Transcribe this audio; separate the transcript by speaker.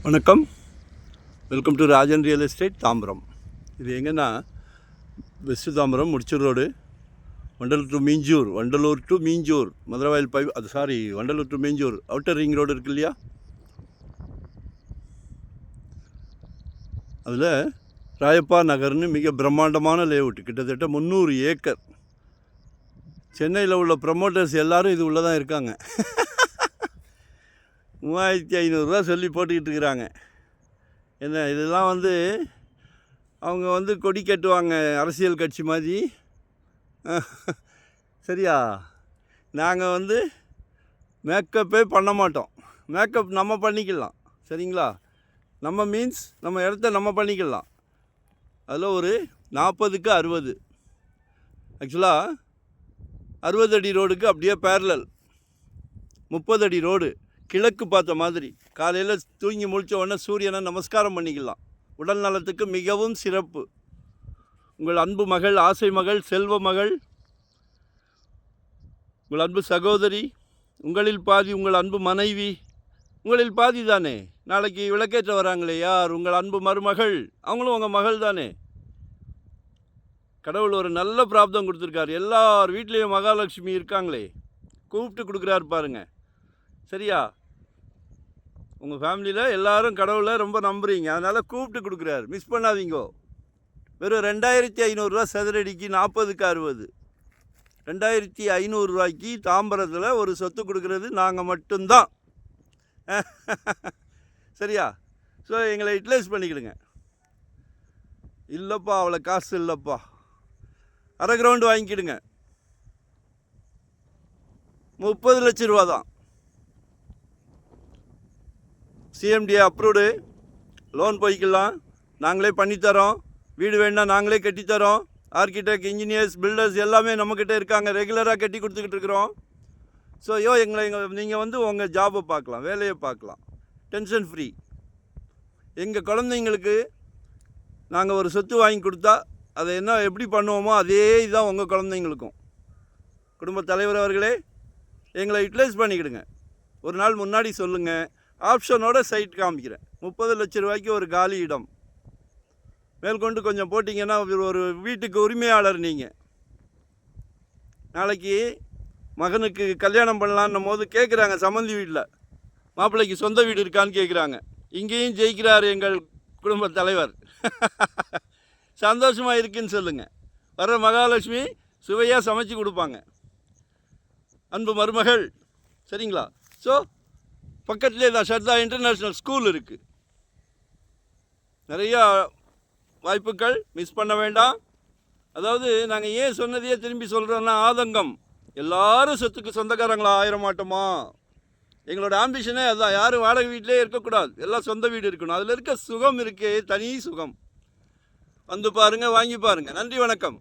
Speaker 1: வணக்கம், welcome to Rajan real estate Tambaram. இது எங்கன்னா west Tambaram Mudichur road, Vandalur to Minjur Maduravoyal Vandalur to Minjur outer ring road இருக்கு இல்லையா, அதில் ராயப்பா நகர்னு மிக பிரம்மாண்டமான லேஅவுட், கிட்டத்தட்ட 300 ஏக்கர். சென்னையில் உள்ள ப்ரமோட்டர்ஸ் எல்லோரும் இது உள்ளே தான் இருக்காங்க. 3500 சொல்லி போட்டுக்கிட்டு இருக்கிறாங்க. என்ன இதெல்லாம் அவங்க கொடி கட்டுவாங்க, அரசியல் கட்சி மாதிரி. சரியா? நாங்கள் மேக்கப்பே பண்ண மாட்டோம். மேக்கப் நம்ம பண்ணிக்கலாம், சரிங்களா? நம்ம மீன்ஸ் நம்ம இடத்த நம்ம பண்ணிக்கலாம். அதில் ஒரு 40க்கு 60, ஆக்சுவலாக 60 அடி ரோடுக்கு அப்படியே பேரலல் 30 அடி ரோடு, கிழக்கு பார்த்த மாதிரி. காலையில் தூங்கி முழிச்ச உடனே சூரியனை நமஸ்காரம் பண்ணிக்கலாம். உடல் நலத்துக்கு மிகவும் சிறப்பு. உங்கள் அன்பு மகள், ஆசை மகள், செல்வ மகள், உங்கள் அன்பு சகோதரி, உங்களில் பாதி உங்கள் அன்பு மனைவி, உங்களில் பாதி தானே. நாளைக்கு விளக்கேற்ற வராங்களே யார், உங்கள் அன்பு மருமகள், அவங்களும் உங்கள் மகள் தானே. கடவுள் ஒரு நல்ல பிராப்தம் கொடுத்துருக்காரு. எல்லார் வீட்லேயும் மகாலட்சுமி இருக்காங்களே, கூப்பிட்டு கொடுக்குறாரு பாருங்க. சரியா? உங்கள் ஃபேமிலியில் எல்லோரும் கடவுளை ரொம்ப நம்புறீங்க, அதனால் கூப்பிட்டு கொடுக்குறாரு, மிஸ் பண்ணாதீங்கோ. வெறும் 2500 சதுரடிக்கு 40க்கு 60, 2500 தாம்பரத்தில் ஒரு சொத்து கொடுக்குறது நாங்கள் மட்டும்தான். சரியா? ஸோ எங்களை யூட்டிலைஸ் பண்ணிக்கிடுங்க. இல்லைப்பா அவ்வளோ காசு இல்லைப்பா, அரை கிரவுண்டு வாங்கிக்கிடுங்க. 30 லட்ச ரூபா தான். சிஎம்டிஏ அப்ரூவ்டு, லோன் போய்க்கலாம், நாங்களே பண்ணித்தரோம். வீடு வேணால் நாங்களே கட்டித்தரோம். ஆர்கிடெக்ட், இன்ஜினியர்ஸ், பில்டர்ஸ் எல்லாமே நம்மக்கிட்ட இருக்காங்க. ரெகுலராக கட்டி கொடுத்துக்கிட்டு இருக்கிறோம். ஸோ நீங்கள் உங்கள் ஜாபை பார்க்கலாம், வேலையை பார்க்கலாம், டென்ஷன் ஃப்ரீ. எங்கள் குழந்தைங்களுக்கு நாங்கள் ஒரு சொத்து வாங்கி கொடுத்தா அதை எப்படி பண்ணுவோமோ அதே இதுதான் உங்கள் குழந்தைங்களுக்கும். குடும்ப தலைவர் அவர்களே, எங்களை யூட்டிலைஸ் பண்ணிக்கிடுங்க. ஒரு நாள் முன்னாடி சொல்லுங்கள், ஆப்ஷனோட சைட் காமிக்கிறேன். 30 லட்ச ரூபாய்க்கு ஒரு காலி இடம். மேற்கொண்டு கொஞ்சம் போட்டிங்கன்னா ஒரு வீட்டுக்கு உரிமையாளர் நீங்கள். நாளைக்கு மகனுக்கு கல்யாணம் பண்ணலான்னும் போது கேட்குறாங்க, சம்மந்தி வீட்டில் மாப்பிள்ளைக்கு சொந்த வீடு இருக்கான்னு கேட்குறாங்க. இங்கேயும் ஜெயிக்கிறார் எங்கள் குடும்ப தலைவர். சந்தோஷமாக இருக்குன்னு சொல்லுங்கள். வர்ற மகாலட்சுமி சுவையாக சமைச்சு கொடுப்பாங்க. அன்பு மருமகள், சரிங்களா? ஸோ பக்கத்துலேயே தான் ஷர்தா இன்டர்நேஷ்னல் ஸ்கூல் இருக்குது. நிறையா வாய்ப்புகள், மிஸ் பண்ண வேண்டாம். அதாவது நாங்கள் ஏன் சொன்னதையே திரும்பி சொல்கிறோன்னா, ஆதங்கம். எல்லோரும் சொத்துக்கு சொந்தக்காரங்களா ஆயிர மாட்டோமா? எங்களோட ஆம்பிஷனே அதுதான். யாரும் வாடகை வீட்டிலே இருக்கக்கூடாது, எல்லாம் சொந்த வீடு இருக்கணும். அதில் இருக்க சுகம் இருக்கே, தனி சுகம். வந்து பாருங்கள், வாங்கி பாருங்கள். நன்றி, வணக்கம்.